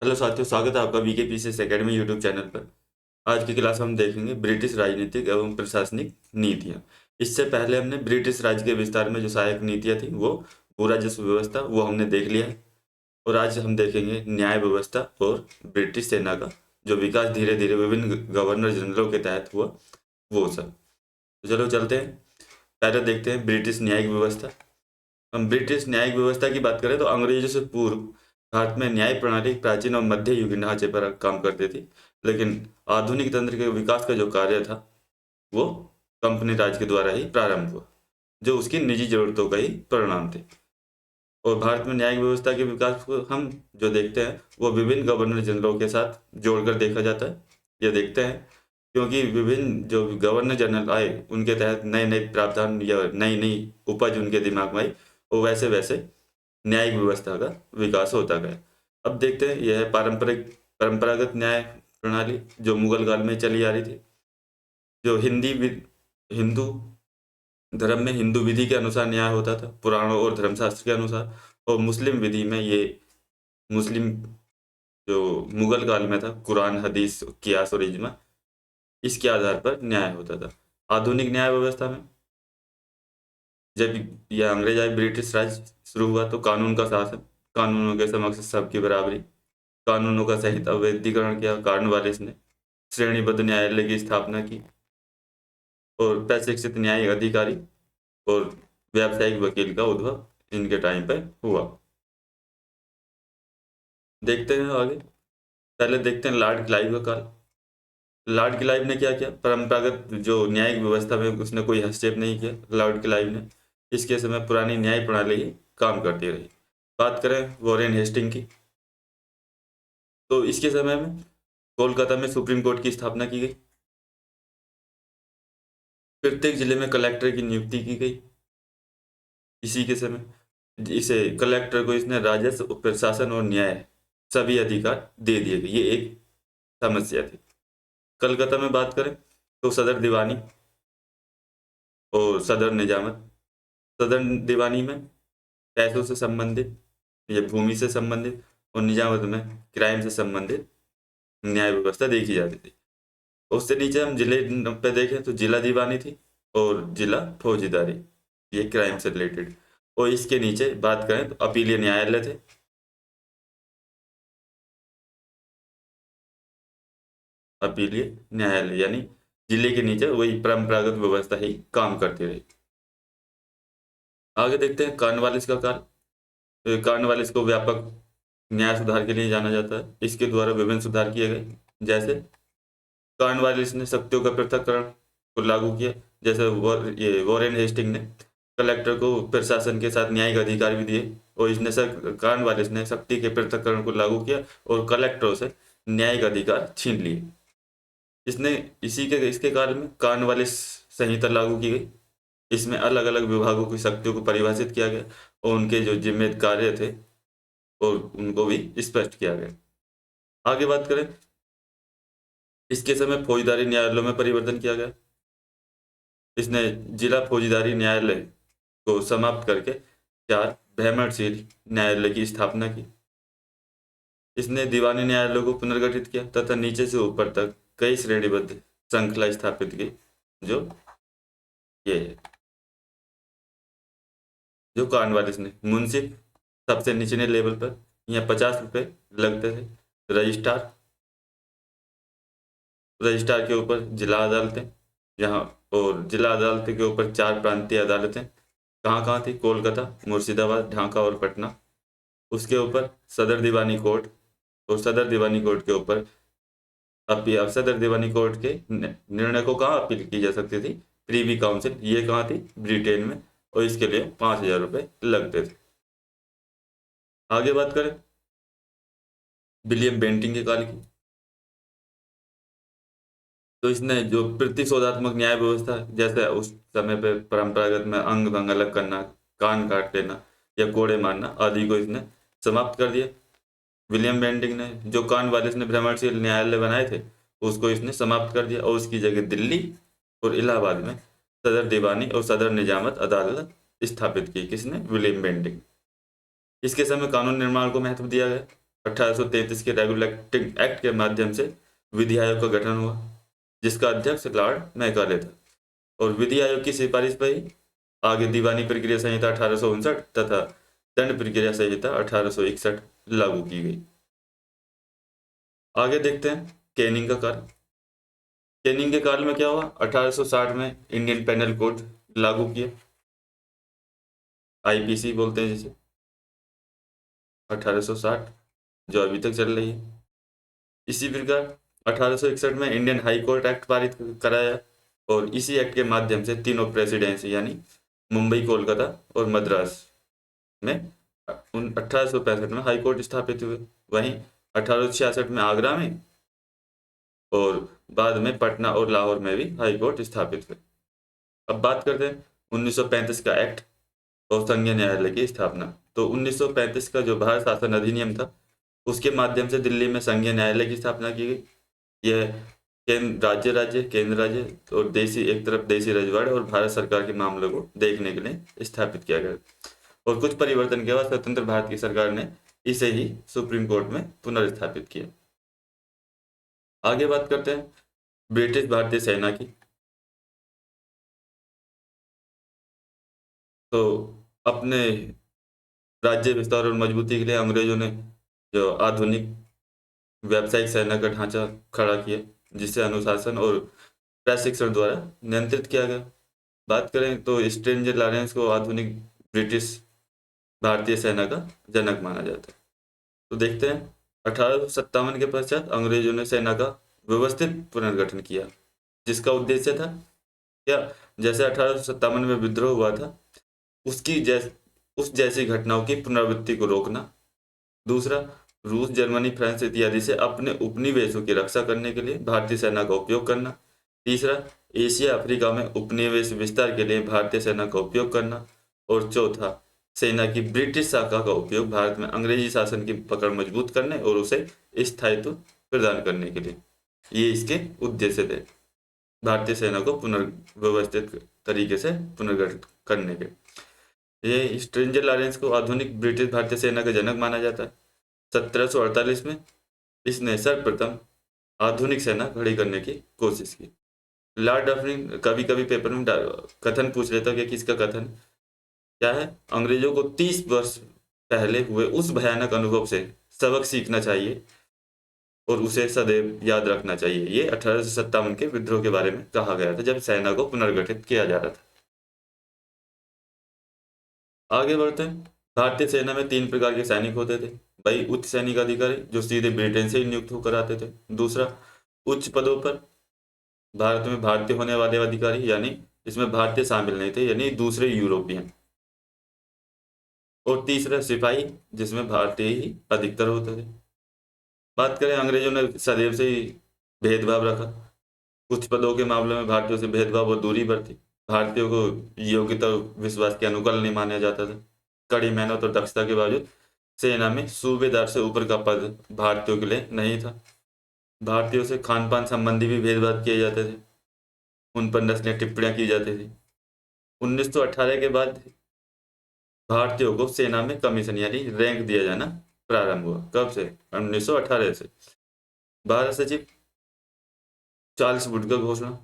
Hello साथियों, स्वागत है आपका वीकेपीसीएस एकेडमी यूट्यूब चैनल पर। आज की क्लास में हम देखेंगे ब्रिटिश राजनीतिक एवं प्रशासनिक नीतियाँ। इससे पहले हमने ब्रिटिश राज के विस्तार में जो सहायक नीतियाँ थी वो भू राजस्व व्यवस्था वो हमने देख लिया है। और आज हम देखेंगे न्याय व्यवस्था और ब्रिटिश सेना का जो विकास धीरे धीरे विभिन्न गवर्नर जनरलों के तहत हुआ वो सब। तो चलो चलते हैं। पहले देखते हैं ब्रिटिश न्यायिक व्यवस्था। हम ब्रिटिश न्यायिक व्यवस्था की बात करें तो अंग्रेजों से पूर्व भारत में न्याय प्रणाली प्राचीन और मध्य युगीन ढांचे पर काम करती थी। लेकिन आधुनिक तंत्र के विकास का जो कार्य था वो कंपनी राज के द्वारा ही प्रारंभ हुआ, जो उसकी निजी जरूरतों का ही परिणाम थे। और भारत में न्यायिक व्यवस्था के विकास को हम जो देखते हैं वो विभिन्न गवर्नर जनरलों के साथ जोड़कर देखा जाता है। यह देखते हैं क्योंकि विभिन्न जो गवर्नर जनरल आए उनके तहत नए नए प्रावधान या नई नई उपज उनके दिमाग में आई और वैसे वैसे न्यायिक व्यवस्था का विकास होता गया। अब देखते हैं यह है परंपरागत न्याय प्रणाली जो मुगल काल में चली आ रही थी, जो हिंदू धर्म में हिंदू विधि के अनुसार न्याय होता था, पुराणों और धर्मशास्त्र के अनुसार। और मुस्लिम विधि में ये मुस्लिम जो मुगल काल में था, कुरान हदीस कियास और इजमा, इसके आधार पर न्याय होता था। आधुनिक न्याय व्यवस्था में जब यह अंग्रेज आए, ब्रिटिश राज शुरू हुआ तो कानून का शासन, कानूनों के समक्ष सबकी बराबरी, कानूनों का सहित अवैधीकरण किया। कॉर्नवालिस ने श्रेणीबद्ध न्यायालय की स्थापना की और प्रशिक्षित न्यायिक अधिकारी और व्यावसायिक वकील का उद्भव इनके टाइम पर हुआ। देखते हैं आगे। पहले देखते हैं लॉर्ड क्लाइव का काल। लॉर्ड क्लाइव ने क्या किया? परंपरागत जो न्यायिक व्यवस्था में उसने कोई हस्तक्षेप नहीं किया लॉर्ड क्लाइव ने। इसके समय पुरानी न्याय प्रणाली ही काम करती रही। बात करें वॉरेन हेस्टिंग की, तो इसके समय में कोलकाता में सुप्रीम कोर्ट की स्थापना की गई। प्रत्येक जिले में कलेक्टर की नियुक्ति की गई इसी के समय। इसे कलेक्टर को इसने राजस्व, प्रशासन और न्याय सभी अधिकार दे दिए गए। ये एक समस्या थी। कलकत्ता में बात करें तो सदर दीवानी और सदर निजामत। सदर दीवानी में पैसों से संबंधित या भूमि से संबंधित, और निजामत में क्राइम से संबंधित न्याय व्यवस्था देखी जाती थी। उससे नीचे हम जिले पे देखें तो जिला दीवानी थी और जिला फौजदारी, ये क्राइम से रिलेटेड। और इसके नीचे बात करें तो अपीलीय न्यायालय थे। अपीलीय न्यायालय यानी जिले के नीचे वही परंपरागत व्यवस्था ही काम करती रही। आगे देखते हैं कॉर्नवालिस का काल। तो कॉर्नवालिस को व्यापक न्याय सुधार के लिए जाना जाता है। इसके द्वारा विभिन्न सुधार किए गए, जैसे कॉर्नवालिस ने शक्तियों का पृथक्करण को लागू किया। जैसे ये वॉरेन हेस्टिंग ने कलेक्टर को प्रशासन के साथ न्यायिक अधिकार भी दिए, और इसने कॉर्नवालिस ने शक्ति के पृथक्करण को लागू किया और कलेक्टरों से न्यायिक अधिकार छीन लिए। इसने इसके कार्य में कॉर्नवालिस संहिता लागू की गई। इसमें अलग अलग विभागों की शक्तियों को परिभाषित किया गया और उनके जो जिम्मेदार कार्य थे और उनको भी स्पष्ट किया गया। आगे बात करें, इसके समय फौजदारी न्यायालयों में परिवर्तन किया गया। इसने जिला फौजदारी न्यायालय को समाप्त करके 4 भ्रमणशील न्यायालय की स्थापना की। इसने दीवानी न्यायालयों को पुनर्गठित किया तथा नीचे से ऊपर तक कई श्रेणीबद्ध श्रृंखला स्थापित की, जो ये है। जो कॉर्नवालिस ने मुंसिफ सबसे निचले लेवल पर यहाँ 50 रुपये लगते थे। रजिस्ट्रार, रजिस्ट्रार के ऊपर जिला अदालतें यहाँ, और जिला अदालत के ऊपर 4 प्रांतीय अदालतें। कहाँ कहाँ थी? कोलकाता, मुर्शिदाबाद, ढाका और पटना। उसके ऊपर सदर दीवानी कोर्ट, और सदर दीवानी कोर्ट के ऊपर अपील। सदर दीवानी कोर्ट के निर्णय को कहाँ अपील की जा सकती थी? प्रीवी काउंसिल। ये कहाँ थी? ब्रिटेन में। और इसके लिए 5,000 रुपये लगते थे। आगे बात करें विलियम बेंटिंग के काल की, तो इसने जो प्रतिशोधात्मक न्याय व्यवस्था, जैसे उस समय पे परंपरागत में अंग भंग अलग करना, कान काट लेना या कोड़े मारना आदि को इसने समाप्त कर दिया। विलियम बेंटिंग ने जो कॉर्नवालिस ने भ्रमणशील न्यायालय बनाए थे उसको इसने समाप्त कर दिया, और उसकी जगह दिल्ली और इलाहाबाद में सदर दीवानी और सदर निजामत अदालत स्थापित की। किसने? William Bentinck. इसके समय कानून निर्माण को महत्व दिया गया। 1833 के रेगुलेटिंग एक्ट के माध्यम से विधि आयोग का गठन हुआ, जिसका अध्यक्ष लॉर्ड मैकाले था, और विधि आयोग की सिफारिश पर ही आगे दीवानी प्रक्रिया संहिता 1859 तथा दंड प्रक्रिया संहिता 1861 लागू की गई। आगे देखते हैं कैनिंग का काल। कैनिंग के काल में क्या हुआ? 1860 में इंडियन पेनल कोड लागू किया, आईपीसी बोलते हैं जिसे, 1860, जो अभी तक चल रही है। इसी प्रकार 1861 में इंडियन हाई कोर्ट एक्ट पारित कराया, और इसी एक्ट के माध्यम से तीनों प्रेसिडेंसी यानी मुंबई, कोलकाता और मद्रास में 1865 में हाई कोर्ट स्थापित हुए। वहीं 1866 में आगरा में और बाद में पटना और लाहौर में भी हाई कोर्ट स्थापित हुए। अब बात करते हैं 1935 का एक्ट और संघीय न्यायालय की स्थापना। तो 1935 का जो भारत शासन अधिनियम था, उसके माध्यम से दिल्ली में संघीय न्यायालय की स्थापना की गई। यह केंद्र राज्य और देसी, एक तरफ देसी रजवाड़े और भारत सरकार के मामलों को देखने के लिए स्थापित किया गया, और कुछ परिवर्तन के बाद स्वतंत्र भारत की सरकार ने इसे ही सुप्रीम कोर्ट में पुनर्स्थापित किया। आगे बात करते हैं ब्रिटिश भारतीय सेना की। तो अपने राज्य विस्तार और मजबूती के लिए अंग्रेजों ने जो आधुनिक व्यावसायिक सेना का ढांचा खड़ा किया, जिसे अनुशासन और प्रशिक्षण द्वारा नियंत्रित किया गया। बात करें तो स्ट्रेंजर लॉरेंस को आधुनिक ब्रिटिश भारतीय सेना का जनक माना जाता है। तो देखते हैं 1857 के पश्चात अंग्रेजों ने सेना का व्यवस्थित पुनर्गठन किया, जिसका उद्देश्य था क्या? जैसे 1857 में विद्रोह हुआ था, उस जैसी घटनाओं की पुनरावृत्ति को रोकना। दूसरा, रूस, जर्मनी, फ्रांस इत्यादि से अपने उपनिवेशों की रक्षा करने के लिए भारतीय सेना का उपयोग करना। तीसरा, एशिया अफ्रीका में उपनिवेश विस्तार के लिए भारतीय सेना का उपयोग करना। और चौथा, सेना की ब्रिटिश शाखा का उपयोग भारत में अंग्रेजी शासन की पकड़ मजबूत करने और उसे स्थायित्व प्रदान करने के लिए। ये इसके उद्देश्य थे, भारतीय सेना को पुनर्व्यवस्थित तरीके से पुनर्गठित करने के। ये स्ट्रेंजर लॉरेंस को आधुनिक ब्रिटिश भारतीय सेना का जनक माना जाता है। 1748 में इसने सर्वप्रथम आधुनिक सेना खड़ी करने की कोशिश की। लॉर्ड डफरिन कभी कभी पेपर में कथन पूछ लेता कि किसका कथन क्या है? अंग्रेजों को 30 वर्ष पहले हुए उस भयानक अनुभव से सबक सीखना चाहिए और उसे सदैव याद रखना चाहिए। ये 1857 के विद्रोह के बारे में कहा गया था, जब सेना को पुनर्गठित किया जा रहा था। आगे बढ़ते हैं। भारतीय सेना में 3 प्रकार के सैनिक होते थे। भाई, उच्च सैनिक अधिकारी जो सीधे ब्रिटेन से ही नियुक्त होकर आते थे। दूसरा, उच्च पदों पर भारत में भारतीय होने वाले अधिकारी, यानी इसमें भारतीय शामिल नहीं थे, यानी दूसरे यूरोपियन। और तीसरा, सिपाही, जिसमें भारतीय ही अधिकतर होते थे। बात करें, अंग्रेजों ने सदैव से ही भेदभाव रखा। कुछ पदों के मामले में भारतीयों से भेदभाव और दूरी बरती। भारतीयों को योग्यता और विश्वास के अनुकूल नहीं माना जाता था। कड़ी मेहनत और दक्षता के बावजूद सेना में सूबेदार से ऊपर का पद भारतीयों के लिए नहीं था। भारतीयों से खान पान संबंधी भी भेदभाव किए जाते थे, उन पर नस्लीय टिप्पणियां की जाती थी। 1918 के बाद भारतीयों को सेना में कमीशन यानी रैंक दिया जाना प्रारंभ हुआ। कब से? 1918 से। भारत सचिव चार्ल्स वुड का घोषणा,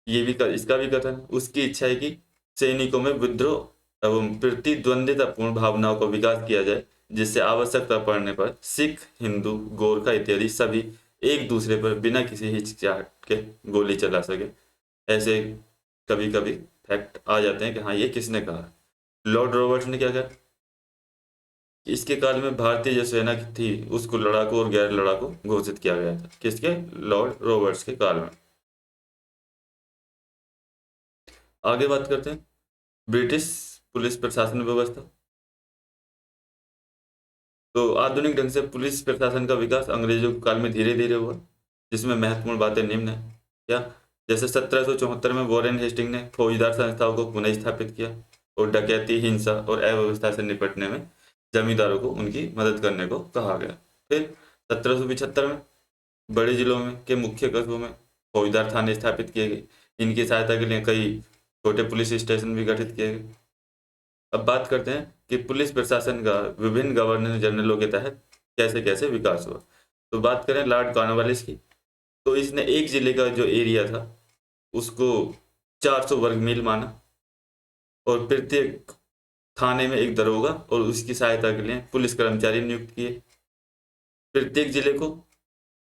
ये भी इसका भी कथन, उसकी इच्छा है कि सैनिकों में विद्रोह एवं प्रतिद्वंदितापूर्ण भावनाओं का विकास किया जाए, जिससे आवश्यकता पड़ने पर सिख, हिंदू, गोरखा इत्यादि सभी एक दूसरे पर बिना किसी हिचकिचाहट के गोली चला सके। ऐसे कभी कभी फैक्ट आ जाते हैं कि हाँ, ये किसने कहा। लॉर्ड रॉबर्ट्स ने क्या कहा? इसके काल में भारतीय जो सेना थी उसको लड़ाकू और गैर लड़ाकू घोषित किया गया था। किसके? लॉर्ड रॉबर्ट्स के काल में। आगे बात करते हैं ब्रिटिश पुलिस प्रशासन व्यवस्था। तो आधुनिक ढंग से पुलिस प्रशासन का विकास अंग्रेजों के काल में धीरे धीरे हुआ, जिसमें महत्वपूर्ण बातें निम्न है। क्या? जैसे 1774 में वॉरेन हेस्टिंग ने फौजदार संस्थाओं को पुनः स्थापित किया और डकैती, हिंसा और अव्यवस्था से निपटने में जमींदारों को उनकी मदद करने को कहा गया। फिर 1775 में बड़े जिलों में के मुख्य कस्बों में फौजदार थाने स्थापित किए गए। इनकी सहायता के लिए कई छोटे पुलिस स्टेशन भी गठित किए गए। अब बात करते हैं कि पुलिस प्रशासन का विभिन्न गवर्नर जनरलों के तहत कैसे कैसे विकास हुआ। तो बात करें लॉर्ड कॉर्नवालिस की, तो इसने एक जिले का जो एरिया था उसको 400 वर्ग मील माना और प्रत्येक थाने में एक दरोगा और उसकी सहायता के लिए पुलिस कर्मचारी नियुक्त किए। प्रत्येक जिले को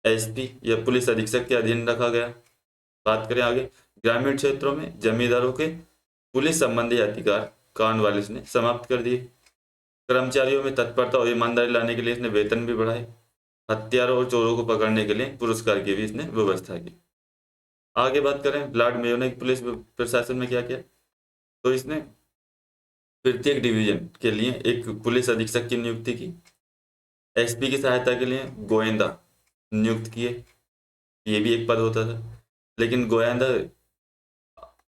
एसपी या पुलिस अधीक्षक के अधीन रखा गया। बात करें आगे, ग्रामीण क्षेत्रों में जमींदारों के पुलिस संबंधी अधिकार कॉर्नवालिस ने समाप्त कर दिए। कर्मचारियों में तत्परता और ईमानदारी लाने के लिए इसने वेतन भी बढ़ाए। हत्यारों और चोरों को पकड़ने के लिए पुरस्कार की भी इसने व्यवस्था की। आगे बात करें लॉर्ड मेयो ने पुलिस प्रशासन में क्या किया, तो इसने प्रत्येक डिवीजन के लिए एक पुलिस अधीक्षक की नियुक्ति की। एसपी की सहायता के लिए गोएंदा नियुक्त किए, ये भी एक पद होता था, लेकिन गोएंदा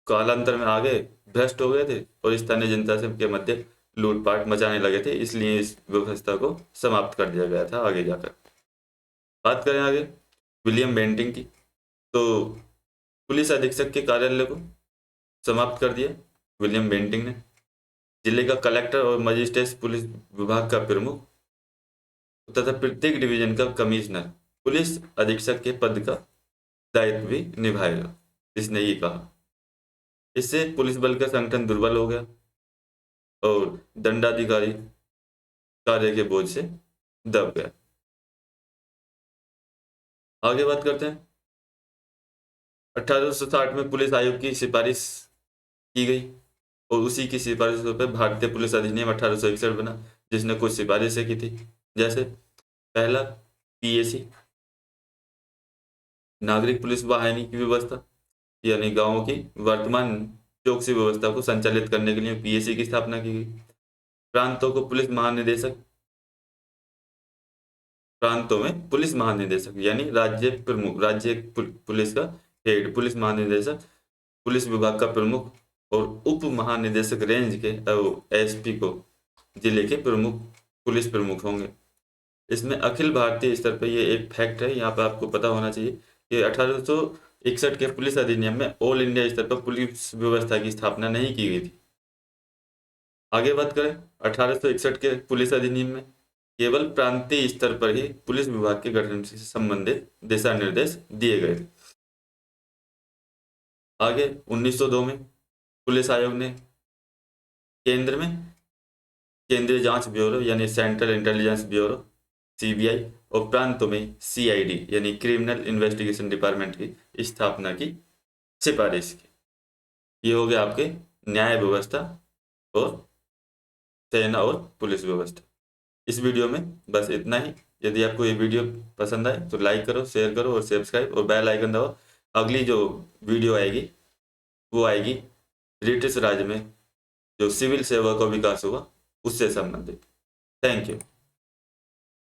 कालांतर में आगे भ्रष्ट हो गए थे और स्थानीय जनता से के मध्य लूटपाट मचाने लगे थे, इसलिए इस व्यवस्था को समाप्त कर दिया गया था आगे जाकर। बात करें आगे विलियम बेंटिंग की, तो पुलिस अधीक्षक के कार्यालय को समाप्त कर दिया विलियम बेंटिंग ने। जिले का कलेक्टर और मजिस्ट्रेट पुलिस विभाग का प्रमुख तथा प्रत्येक डिवीजन का कमिश्नर पुलिस अधीक्षक के पद का दायित्व भी निभाएगा, इसने ये कहा। इससे पुलिस बल का संगठन दुर्बल हो गया और दंडाधिकारी कार्य के बोझ से दब गया। आगे बात करते हैं, 1860 में पुलिस आयोग की सिफारिश की गई और उसी की सिफारिशों पर भारतीय पुलिस अधिनियम 1861 बना, जिसने कुछ सिफारिशें की थी। जैसे पहला, पीएसी नागरिक पुलिस वाहिनी की व्यवस्था, यानी गांवों की वर्तमान चौकसी व्यवस्था को संचालित करने के लिए पीएसी की स्थापना की गई। प्रांतों को पुलिस महानिदेशक, प्रांतों में पुलिस महानिदेशक यानी राज्य प्रमुख, राज्य पुलिस का हेड पुलिस महानिदेशक, पुलिस विभाग का प्रमुख और उप महानिदेशक रेंज के एसपी को जिले के प्रमुख पुलिस प्रमुख होंगे। इसमें अखिल भारतीय स्तर पर ये एक फैक्ट है, यहाँ पर आपको पता होना चाहिए कि 1861 के पुलिस अधिनियम में ऑल इंडिया स्तर पर पुलिस व्यवस्था की स्थापना नहीं की गई थी। आगे बात करें, 1861 के पुलिस अधिनियम में केवल प्रांतीय स्तर पर ही पुलिस विभाग के गठन से संबंधित दिशा निर्देश दिए गए थे। आगे 1902 में पुलिस आयोग ने केंद्र में केंद्रीय जांच ब्यूरो यानी सेंट्रल इंटेलिजेंस ब्यूरो सीबीआई और प्रांतों में सीआईडी यानी क्रिमिनल इन्वेस्टिगेशन डिपार्टमेंट की स्थापना की सिफारिश की। ये हो गया आपके न्याय व्यवस्था और सेना और पुलिस व्यवस्था। इस वीडियो में बस इतना ही। यदि आपको ये वीडियो पसंद आए तो लाइक करो, शेयर करो और सब्सक्राइब और बेल आइकन दबाओ। अगली जो वीडियो आएगी वो आएगी ब्रिटिश राज में जो सिविल सेवा का विकास हुआ उससे संबंधित। Thank you.